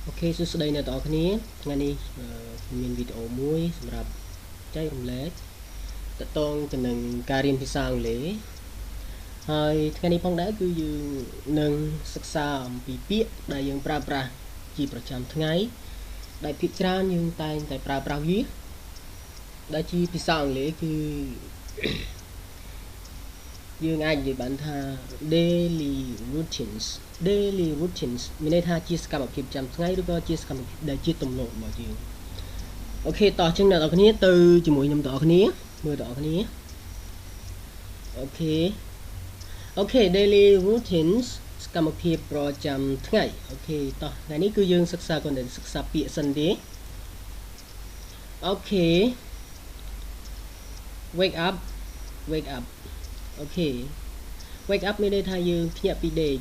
Ok, số đây là tỏ cái ngày này mình video muốiสำหรับใจรำเล็กจะต้องจะหนึ่งการเรียนภาษาอังกฤษហើយថ្ងៃនេះផងដែរគឺយើងនឹងសិក្សាអំពីពាក្យដែលយើងប្រើប្រាស់ជាប្រចាំថ្ងៃដែលភាគច្រើនយើងតែងតែប្រើប្រាស់វាដែលជាភាសាអង់គ្លេសគឺយើងអាចនិយាយបានថា daily routines មានន័យថាជាសកម្មភាពប្រចាំថ្ងៃឬក៏ជាសកម្មភាពដែលជាទំនោររបស់យើងអូខេតោះចឹងអ្នកនរគ្នាទៅជាមួយខ្ញុំទាំងអស់គ្នាមើលទាំងអស់គ្នាអូខេ daily routines សកម្មភាពប្រចាំថ្ងៃអូខេតោះថ្ងៃនេះគឺយើងសិក្សាពាក្យសិនទេអូខេ wake up អូខេ wake up មានន័យថាយើងភ្ញាក់ពីដេក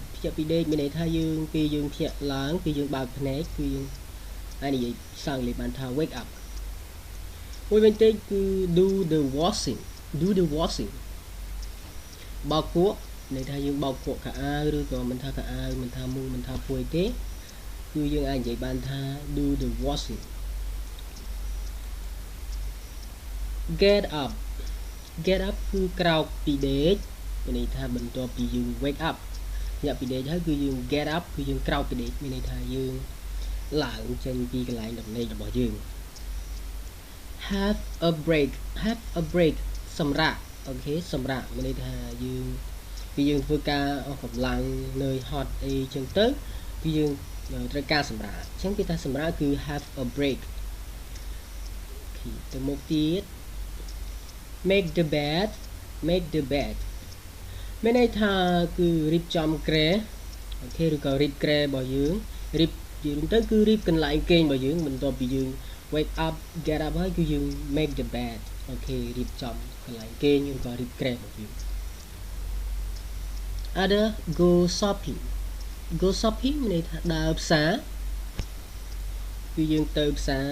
មានន័យថាយើងពេលយើងភ្ញាក់ឡើងពេលយើងបើកភ្នែកគឺយើងអាចនិយាយភាសាអង់គ្លេសបានថា wake up មួយវិញទៀតគឺ do the washing បោកគក់ន័យថាយើងបោកគក់ខោអាវឬក៏មិនថាខោអាវមិនថាមុងមិនថាភួយទេគឺយើងអាចនិយាយបានថា do the washing get up គឺក្រោកពីដេកមានន័យថាបន្ទាប់ពីយើង wake up ភ្ញាក់ពីដេកហើយគឺយើង get up គឺយើងក្រោកពីដេកមានន័យថាយើងឡើងចេញពីកន្លែងដំណេករបស់យើង have a break សម្រាកអូខេសម្រាកមានន័យថាយើងពីយើងធ្វើការអស់កម្លាំងនឿយហត់អីចឹងទៅគឺយើងត្រូវការសម្រាកអញ្ចឹងគេថាសម្រាកគឺ have a break ទៅមុខទៀត make the bed មានន័យថាគឺរៀបចំគ្រែអូខេឬក៏រៀបគ្រែរបស់យើងរៀបទៅគឺរៀបកន្លែងគេងរបស់យើងបន្ទាប់ពីយើង wake up get up ហើយគឺយើង make the bed អូខេរៀបចំកន្លែងគេងឬក៏រៀបគ្រែរបស់យើង other go shopping មានន័យថាដើរផ្សារគឺយើងទៅផ្សារ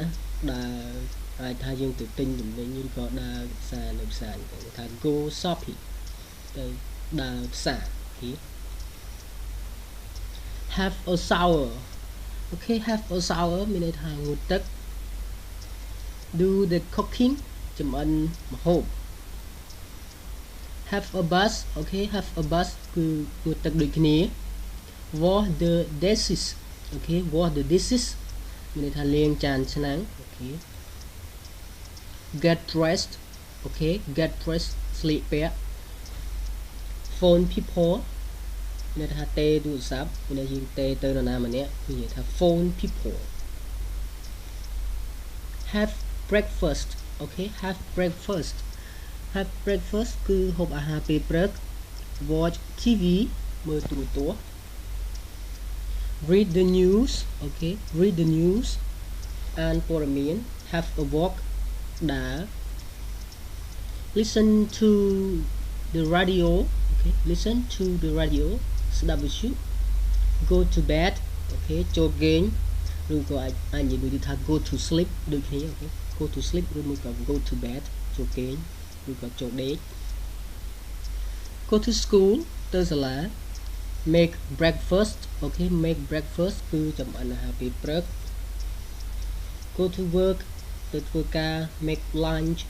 ដើរអាចថាយើងទៅទិញទំនិញឬក៏ដើរផ្សារនៅផ្សារគេថា go shopping ទៅដើរផ្សារអូខេ have a shower អូខេ have a shower មានន័យថាងូតទឹក do the cooking ចម្អិនម្ហូប have a bus អូខេ have a bus គឺងូតទឹកដូចគ្នា wash the dishes អូខេ wash the dishes មានន័យថាលាងចានឆ្នាំងអូខេ get dressed អូខេ get dressed ស្លៀកពាក់ phone people មានន័យថាទេទូរស័ព្ទមានន័យយើងទេទៅនរណាម្នាក់គឺនិយាយថា phone people have breakfast អូខេ have breakfast គឺហូបអាហារពេលព្រឹក watch TV មើលទូរទស្សន៍ read the news អូខេ read the news អានព័ត៌មាន have a walk ដើរ listen to the radio អូខេ listen to the radio ស្ដាប់វិទ្យុ go to bed អូខេចូលគេងឬក៏អាចនិយាយដូចថា go to sleep ដូចគ្នាអូខេ go to sleep ឬមួយក៏ go to bed ចូលគេងឬក៏ចូលដេក go to school ទៅសាលា make breakfast អូខេ make breakfast គឺចម្អិនអាហារពេលព្រឹក go to work ទៅធ្វើការ make lunch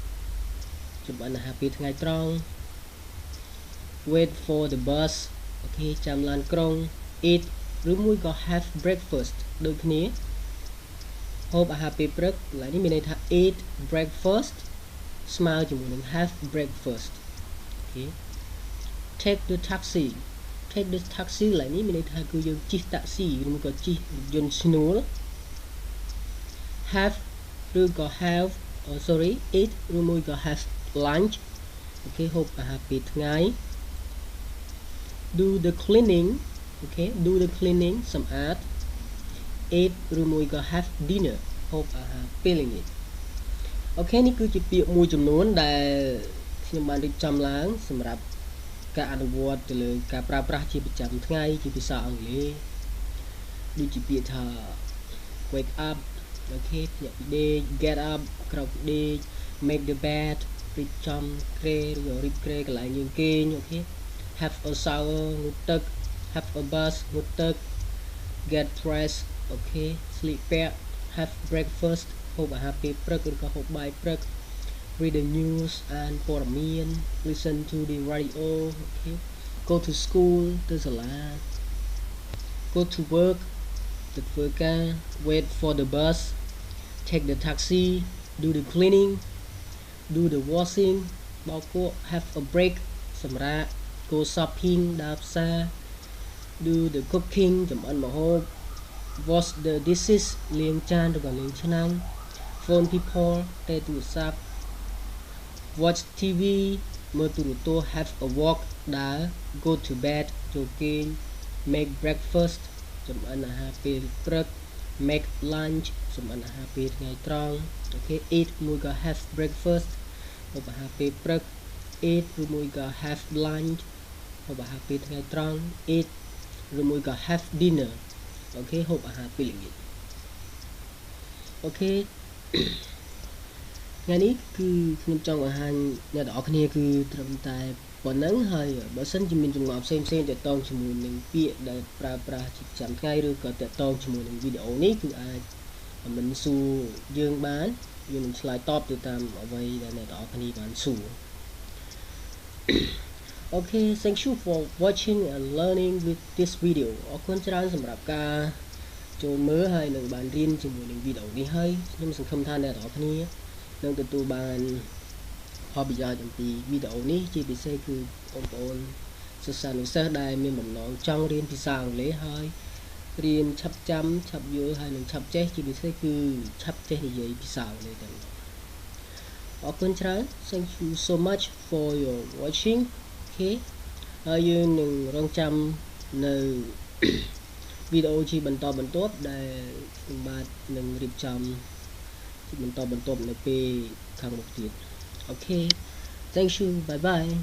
ចម្អិនអាហារពេលថ្ងៃត្រង់ wait for the bus អូខេចាំឡានក្រុង eat ឬមួយក៏ have breakfast ដូចគ្នាហូបអាហារពេលព្រឹកកន្លែងនេះមានន័យថា eat breakfast ស្មើជាមួយនឹង have breakfast អូខេ take the taxi កន្លែងនេះមានន័យថាគឺយើងជិះតាក់ស៊ីឬមួយក៏ជិះយន្តឈ្នួល have ឬក៏ have eat ឬមួយក៏ have lunch អូខេហូបអាហារពេលថ្ងៃ do the cleaning អូខេ do the cleaning សម្អាត eat ឬមួយក៏ have dinner ហូបអាហារពេលល្ងាចអូខេនេះគឺជាពាក្យមួយចំនួនដែលខ្ញុំបានរៀបចំឡើងសម្រាប់ការអនុវត្តទៅលើការប្រើប្រាស់ជាប្រចាំថ្ងៃជាភាសាអង់គ្លេសដូចជាពាក្យថា wake up អូខេភ្ញាក់ពីដេក get up ក្រោកពីដេក make the bed រៀបចំគ្រែឬរៀបគ្រែកន្លែងយើងគេងអូខេ have a shower ងូតទឹក have a bus ងូតទឹក get dressed okay sleep back have breakfast ហូបអាហារពេលព្រឹកឬក៏ហូបបាយព្រឹក read the news and ព័ត៌មាន listen to the radio okay go to school ទៅសាលា go to work ទៅធ្វើការ wait for the bus take the taxi do the cleaning do the washing បោកគក់ have a break សម្រាប់ go shopping ដើរផ្សារ do the cooking ចម្អិនម្ហូប wash the dishes លាងចានឬក៏លាងឆ្នាំង phone people ទេទូរស័ព្ទ watch TV មើលទូរទស្សន៍ have a walk ដើរ go to bed ចូលគេង make breakfast ចម្អិនអាហារពេលព្រឹក make lunch ចម្អិនអាហារពេលថ្ងៃត្រង់ okay eat មួយក៏ have breakfast ហូបអាហារពេលព្រឹក eat ឬមួយក៏ have lunch ហូបអាហារពេលថ្ងៃត្រង់ eat ឬមួយក៏ have dinner អូខេហូបអាហារពេលល្ងាចអូខេថ្ងៃនេះគឺខ្ញុំចង់បង្ហាញអ្នកទាំងអស់គ្នាគឺត្រឹមតែប៉ុណ្ណឹងហើយបើសិនជាមានចម្ងល់ផ្សេងៗទាក់ទងជាមួយនឹងពាក្យដែលប្រើប្រាស់ជាប្រចាំថ្ងៃឬក៏ទាក់ទងជាមួយនឹងវីដេអូនេះគឺអាចមិនសួរយើងបានយើងនឹងឆ្លើយតបទៅតាមអ្វីដែលអ្នកទាំងអស់គ្នាបានសួរOkay, thank you for watching and learning with this video អរគុណច្រើនសម្រាប់ការចូលមើលហើយនឹងបានរៀនជាមួយនឹងវីដេអូនេះហើយខ្ញុំសង្ឃឹមថាអ្នកទាំងអស់គ្នានឹងទទួលបានផលប្រយោជន៍អំពីវីដេអូនេះជាពិសេសគឺបងប្អូនសិស្សានុសិស្សដែលមានបំណងចង់រៀនភាសាអង់គ្លេសហើយរៀនឆាប់ចាំឆាប់យល់ហើយនឹងឆាប់ចេះជាពិសេសគឺឆាប់ចេះនិយាយភាសាអង់គ្លេសតែម្ដងអរគុណច្រើន Thank you so much for your watching Okay ហើយយើងនឹងរងចាំនៅវីដេអូជាបន្តបន្ទាប់ដែលខ្ញុំបាទនឹងរៀបចំជាបន្តបន្ទាប់នៅពេលខាងមុខទៀត Okay Thank you bye bye